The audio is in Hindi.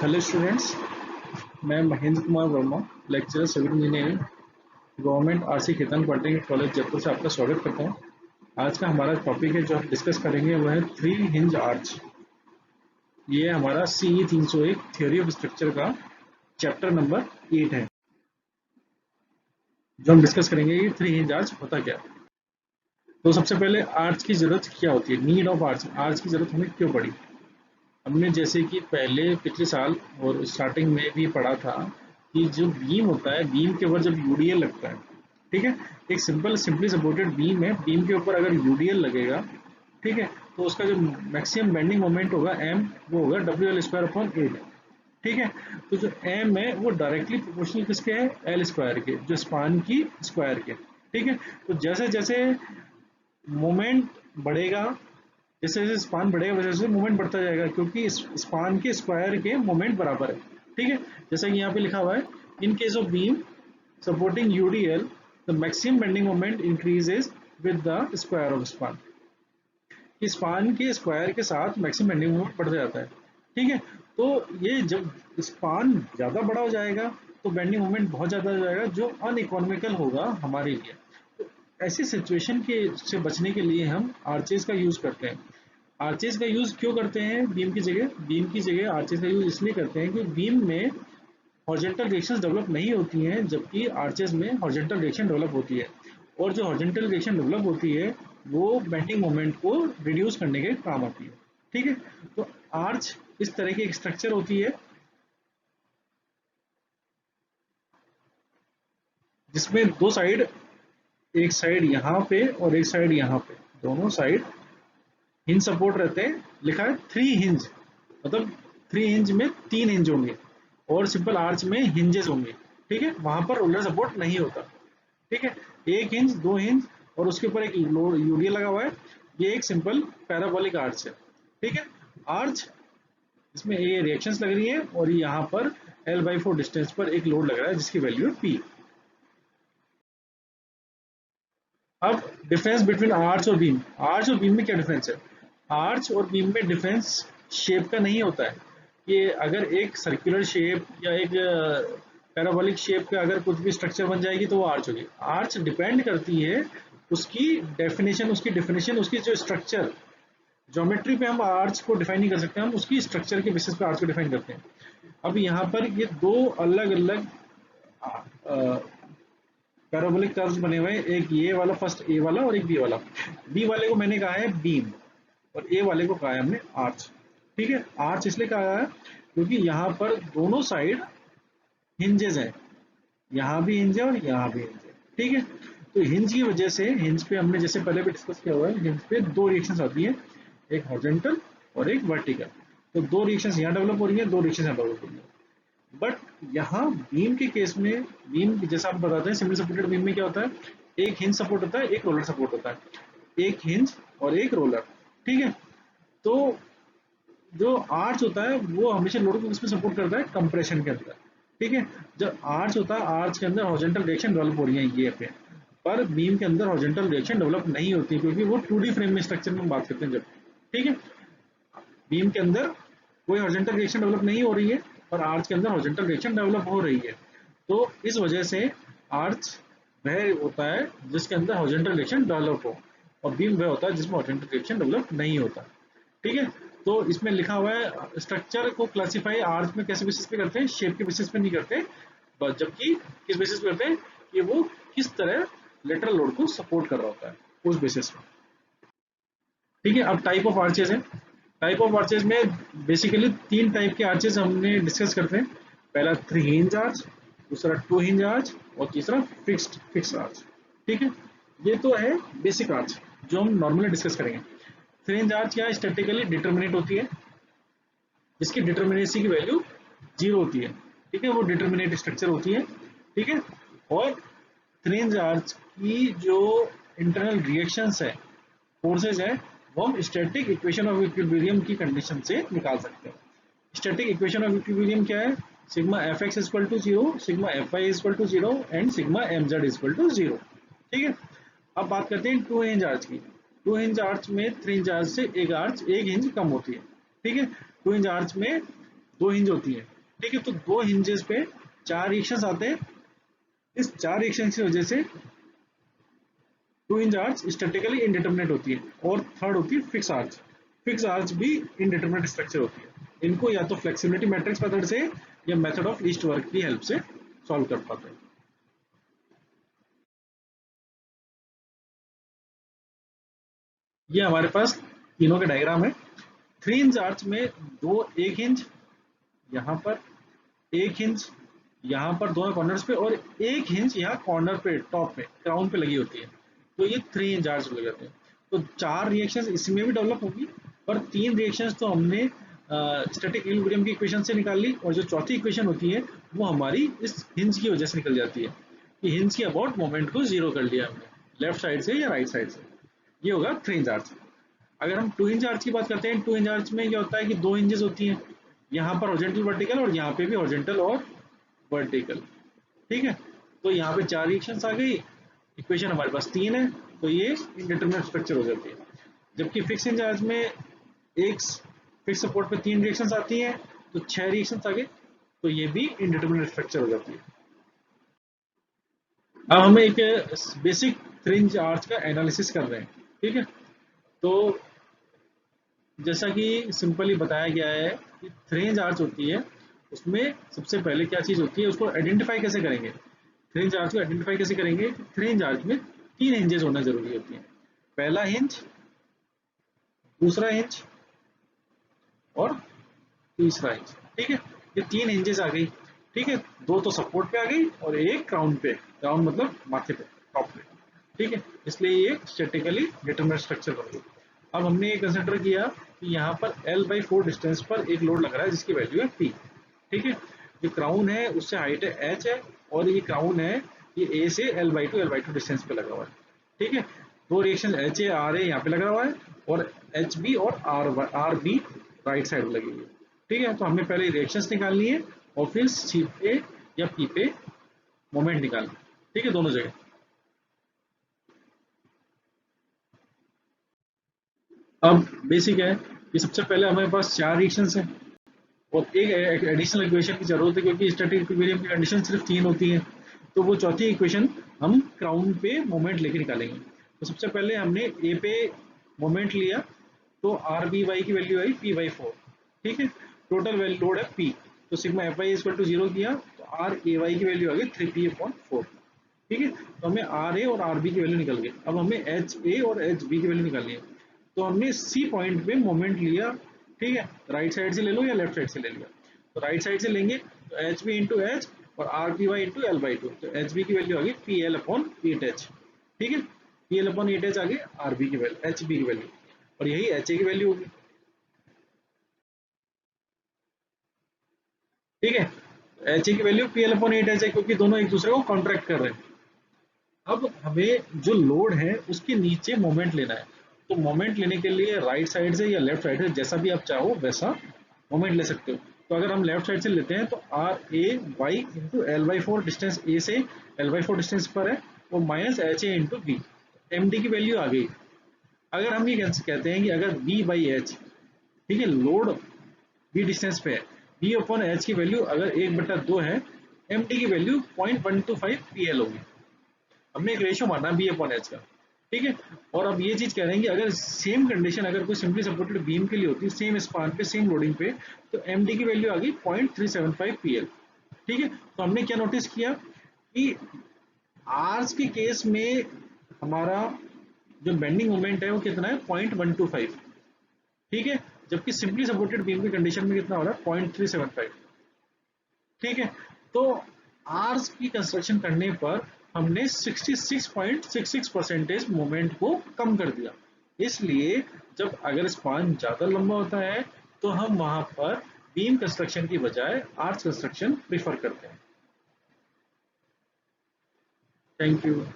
हेलो स्टूडेंट्स, मैं Mahendra Kumar Verma, lecturer civil engineering, government RC Khetan polytechnic college Jaipur से आपका स्वागत करता हूं। आज का हमारा टॉपिक है जो हम डिस्कस करेंगे वो है 3 हिंज आर्च। ये हमारा CE 301 थ्योरी ऑफ स्ट्रक्चर का चैप्टर नंबर 8 है। जो हम डिस्कस करेंगे ये 3 हिंज आर्च होता क्या है। तो सबसे पहले आर्च की जरूरत क्या होती है, नीड ऑफ आर्च, आर्च की जरूरत हमें क्यों पड़ी। हमने जैसे कि पहले पिछले साल और स्टार्टिंग में भी पढ़ा था कि जो बीम होता है, बीम के ऊपर जब यूडीएल लगता है, ठीक है, एक सिंपली सपोर्टेड बीम है, बीम के ऊपर अगर यूडीएल लगेगा, ठीक है, तो उसका जो मैक्सिमम बेंडिंग मोमेंट होगा एम, वो होगा WL²/8, ठीक है। तो जो एम है वो डायरेक्टली प्रोपोर्शनल किसके है, एल स्क्वायर के, जो स्पान की स्क्वायर के, ठीक है। तो जैसे जैसे मोमेंट बढ़ेगा, जैसे जैसे स्पान बढ़ेगा वैसे वैसे मोमेंट बढ़ता जाएगा, क्योंकि स्पान के स्क्वायर के मोमेंट बराबर है, ठीक है। जैसा कि यहाँ पे लिखा हुआ है, in case of beam supporting UDL the maximum bending moment increases with the square of span, कि स्पान के स्क्वायर के साथ मैक्सिमम बेंडिंग मोमेंट बढ़ता जाता है, ठीक है। तो ये जब स्पान ज़्यादा बड़ा हो जाएगा तो बेंडिंग मोमेंट बहुत ज़्यादा हो जाएगा, जो अनइकोनॉमिकल होगा हमारे लिए। तो ऐसी सिचुएशन के से बचने के लिए हम आर्चेज का यूज़ करते हैं। आर्चेज का यूज़ क्यों करते हैं बीम की जगह, बीम की जगह आर्चेज का यूज़ इसलिए करते हैं कि बीम में हॉरिजॉन्टल रिएक्शंस डेवलप नहीं होती हैं, जबकि आर्चेज में हॉरिजॉन्टल रिएक्शन डेवलप होती है। और जो हॉरिजॉन्टल रिएक्शन डेवलप होती है वो बेंडिंग मोमेंट को रिड्यूस करने के काम आती है, ठीक है। तो आर्च इस तरह की एक स्ट्रक्चर होती है जिसमें दो साइड, एक साइड यहाँ पे और एक साइड यहाँ पे, दोनों साइड हिंज सपोर्ट रहते हैं। लिखा है 3 हिंज, मतलब 3 हिंज में 3 हिंज होंगे, और सिंपल आर्च में हिंजेस होंगे, ठीक है। वहां पर रोलर सपोर्ट नहीं होता, ठीक है। एक हिंज, दो हिंज और उसके ऊपर एक लोड यूडीएल लगा हुआ है। ये एक सिंपल पैराबोलिक आर्च है, ठीक है। आर्च इसमें ये रिएक्शंस लग रही है और यहाँ पर L/4 डिस्टेंस पर एक लोड लग रहा है जिसकी वैल्यू है P। अब डिफरेंस बिटवीन आर्च और बीम, आर्च और बीम में क्या डिफरेंस है। आर्च और बीम में डिफरेंस शेप का नहीं होता है, कि अगर एक सर्कुलर शेप या एक पैराबोलिक शेप का अगर कुछ भी स्ट्रक्चर बन जाएगी तो वो आर्च होगी। आर्च डिपेंड करती है उसकी डेफिनेशन उसकी जो स्ट्रक्चर, ज्योमेट्री पे हम आर्च को डिफाइन नहीं कर सकते, हम उसकी स्ट्रक्चर के बेसिस पे आर्च को डिफाइन करते हैं। अब यहाँ पर ये दो अलग अलग पैराबोलिक कर्व्स बने हुए हैं, एक ये वाला, फर्स्ट ए वाला और एक बी वाला। बी वाले को मैंने कहा है बीम और ए वाले को कहा है हमने आर्च, ठीक है। आर्च इसलिए कहा है क्योंकि यहाँ पर दोनों साइड हिंजेस हैं, यहाँ भी हिंज है और यहाँ भी हिंज है, ठीक है। तो हिंज की वजह से, हिंज पे हमने जैसे पहले भी डिस्कस किया हुआ है, हिंज पे दो रिएक्शंस आती हैं, एक हॉरिजॉन्टल और एक वर्टिकल। तो दो रिएक्शंस यहाँ डेवलप हो रही है, दो रिएक्शंस यहाँ डेवलप हो रही है। बट यहाँ बीम के केस में, बीम जैसा आप बताते हैं सिंपली सपोर्टेड बीम में क्या होता है, एक हिंज सपोर्ट होता है, एक रोलर सपोर्ट होता है, एक हिंज और एक रोलर, ठीक है। तो जो आर्च होता है वो हमेशा लोड को किसमें सपोर्ट करता है, कंप्रेशन के अंदर, ठीक है। जब आर्च होता है, आर्च के अंदर हॉरिजॉन्टल रिएक्शन डेवलप हो रही है ये पे, पर बीम के अंदर हॉरिजॉन्टल रिएक्शन डेवलप नहीं होती, क्योंकि वो 2D फ्रेम में स्ट्रक्चर में बात करते हैं जब, ठीक है। बीम के अंदर कोई हॉरिजॉन्टल रिएक्शन डेवलप नहीं हो रही है और आर्च के अंदर हॉरिजॉन्टल रिएक्शन डेवलप हो रही है। तो इस वजह से आर्च वह होता है जिसके अंदर हॉरिजॉन्टल रिएक्शन डेवलप हो, और बीम वह होता है जिसमें हॉरिजॉन्टल रिएक्शन डेवलप नहीं होता, ठीक है। तो इसमें लिखा हुआ है स्ट्रक्चर को क्लासिफाई आर्च में कैसे बेसिस पे करते हैं, शेप के बेसिस पे नहीं करते, जबकि किस बेसिस पे करते हैं कि वो किस तरह लेटरल लोड को सपोर्ट कर रहा होता है, उस बेसिस पे, ठीक है। अब टाइप ऑफ आर्चेज है। टाइप ऑफ आर्चेज में बेसिकली 3 टाइप के आर्चेज हमने डिस्कस करते हैं। पहला 3 हिंज आर्च, दूसरा 2 हिंज आर्च और तीसरा फिक्स आर्च, ठीक है। ये तो है बेसिक आर्च जो हम नॉर्मली डिस्कस करेंगे। 3 हिंज आर्च क्या है, स्टैटिकली डिटर्मिनेट होती है, जिसकी डिटर्मिनेसी की वैल्यू 0 होती है, ठीक है। वो डिटर्मिनेट स्ट्रक्चर होती है, ठीक है। और 3 हिंज आर्च की जो इंटरनल रिएक्शंस है, फोर्सेज है, वो हम स्टैटिक इक्वेशन ऑफ इक्विलिब्रियम की कंडीशन से निकाल सकते हैं। स्टैटिक इक्वेशन ऑफ इक्विलिब्रियम क्या है, sigma fx equal to 0, sigma fy equal to 0 and sigma mz equal to 0, ठीक है। अब बात करते हैं 2 हिंज आर्च की। 2 हिंज आर्च में 3 हिंज आर्च से एक हिंज कम होती है, ठीक है। 2 हिंज आर्च में 2 हिंज होती है, ठीक है, तो दो हिंजेस पे चार रिएक्शंस आते हैं। इस चार रिएक्शन की वजह से to inch arch statically indeterminate होती है, और थर्ड होती है फिक्स आर्च। फिक्स आर्च भी इनडिटरमिनेट स्ट्रक्चर होती है। इनको या तो फ्लेक्सिबिलिटी मैट्रिक्स मेथड से या मेथड ऑफ लीस्ट वर्क की हेल्प से सॉल्व कर पाते हैं। ये हमारे पास तीनों के डायग्राम है। 3 इंच आर्च में दो, 1 इंच यहाँ पर, 1 इंच यहाँ पर दोनों कॉर्नर्स पे, और 1 इंच यहाँ कॉर्नर पे टॉप पे क्राउन पे लगी होती है। तो ये 3 इंच आर्च लग जाते हैं। तो चार रिएक्शंस इसमें भी डेवलप होगी, पर तीन रिएक्शंस तो हमने स्टैटिक इक्विलिब्रियम की इक्वेशन से निकाल ली, और जो चौथी इक्वेशन होती है वो हमारी इस हिंज की वजह से निकल जाती है कि हिंज की अबाउट मोमेंट को जीरो कर लिया हमने, लेफ्ट साइड से या राइट साइड से। ये होगा 3 इंच आर्च। अगर हम 2 इंच आर्च की बात करते हैं, 2 इंच आर्च में क्या होता है कि दो हिंजेस होती हैं, यहाँ पर हॉरिजॉन्टल वर्टिकल, और यहाँ पे भी हॉरिजॉन्टल और वर्टिकल। ठीक है, तो यहाँ पे चार रिएक्शंस आ गई, इक्वेशन हमारे पास तीन है, तो ये इंडिटरमिनेट स्ट्रक्चर हो जाती है। जबकि फिक्स इंचार्ज में एक फिक्स सपोर्ट पे तीन रिएक्शंस आती हैं, तो छह रिएक्शंस आ गए, तो ये भी इंडिटरमिनेट स्ट्रक्चर हो जाती है। अब हमें एक बेसिक 3 इंच आर्च का एनालिसिस कर रहे हैं। ठीक है, तो जैसा कि सिंपली बताया गया है कि 3 इंच आर्च होती है, उसमें सबसे पहले क्या चीज होती है, उसको आइडेंटिफाई कैसे करेंगे। 3 इंच आर्च को आइडेंटिफाई कैसे करेंगे, 3 इंच आर्च में तीन हिंजेस होना जरूरी होती है। पहला हिंज, दूसरा हिंज, और तीसरा इंच। ठीक है, ये तीन इंचेस आ गई। ठीक है, दो तो सपोर्ट पे आ गई और एक क्राउन पे, क्राउन मतलब माथे पे, टॉप पे। ठीक है, इसलिए ये स्टैटिकली डिटरमिनेट स्ट्रक्चर बन गई। अब हमने ये कंसिडर किया कि यहाँ पर L/4 डिस्टेंस पर एक लोड लग रहा है जिसकी वैल्यू है P। ठीक है, जो क्राउन है उससे हाइट है H है, और ये क्राउन है, ये A से L/2 डिस्टेंस पे लगा हुआ है। ठीक है, दो रिएक्शन HA RA यहाँ पे लगा हुआ है, और HB और RB राइट साइड लगी हुई है। ठीक है, तो हमने पहले रिएक्शंस निकालनी है, और फिर सी पे या पी पे मोमेंट निकालना। ठीक है, दोनों जगह। अब बेसिक है कि सबसे पहले हमारे पास चार रिएक्शंस हैं, और एक एडिशनल इक्वेशन की जरूरत है, क्योंकि स्टैटिक इक्विलिब्रियम की कंडीशन सिर्फ तीन होती है। तो वो चौथी इक्वेशन हम क्राउन पे मोमेंट लेके निकालेंगे। तो सबसे पहले हमने ए पे मोमेंट लिया, तो आर बी वाई की वैल्यू आई P/4। ठीक है, टोटल वैल्यू लोड है P, तो sigma F I equal to 0 किया, तो आर ए वाई की वैल्यू आ गई 3P/4। ठीक है, तो हमें आर ए और आर बी की वैल्यू निकल गई। अब हमें एच ए और एच बी की वैल्यू निकालनी है। तो हमने सी पॉइंट पे मोमेंट लिया। ठीक है, राइट साइड से ले लो या लेफ्ट साइड से ले लिया, तो राइट साइड से लेंगे, तो एच बी इंटू एच और R B Y into L/2, तो एच बी की वैल्यू आ गई PL/8H। ठीक है, PL/8H आ गई आर बी की वैल्यू, एच बी की वैल्यू, और यही एच ए की वैल्यू होगी। ठीक है, एच ए की वैल्यू PL/8H है, क्योंकि दोनों एक दूसरे को कॉन्ट्रैक्ट कर रहे हैं। अब हमें जो लोड है उसके नीचे मोमेंट लेना है। तो मोमेंट लेने के लिए राइट साइड से या लेफ्ट साइड से, जैसा भी आप चाहो वैसा मोमेंट ले सकते हो। तो अगर हम लेफ्ट साइड से लेते हैं, तो R A Y into L/4 distance A से L/4 डिस्टेंस पर है, और minus H A into B, M D की वैल्यू आ गई। अगर हम ये कहते हैं कि अगर B/H, ठीक है, लोड बी डिस्टेंस पे है, B/H की वैल्यू अगर 1/2 है, एम डी की वैल्यू 0.125 PL होगी। हमने एक रेशियो माना B/H का। ठीक है, और अब ये चीज कह रहे हैं कि अगर सेम कंडीशन अगर कोई सिंपली सपोर्टेड बीम के लिए होती है, सेम स्पान पे सेम लोडिंग पे, तो एम डी की वैल्यू आ गई 0.375 PL। ठीक है, तो हमने क्या नोटिस किया कि आर्स के केस में हमारा जो बेंडिंग मोमेंट है वो कितना है, 0.125। ठीक है, जबकि सिंपली सपोर्टेड बीम की कंडीशन में कितना हो रहा है, 0.375। ठीक है, तो आर्स की कंस्ट्रक्शन करने पर हमने 66.66% मोमेंट को कम कर दिया। इसलिए जब अगर स्पान ज्यादा लंबा होता है, तो हम वहां पर बीम कंस्ट्रक्शन की बजाय आर्च कंस्ट्रक्शन प्रीफर करते हैं। Thank you.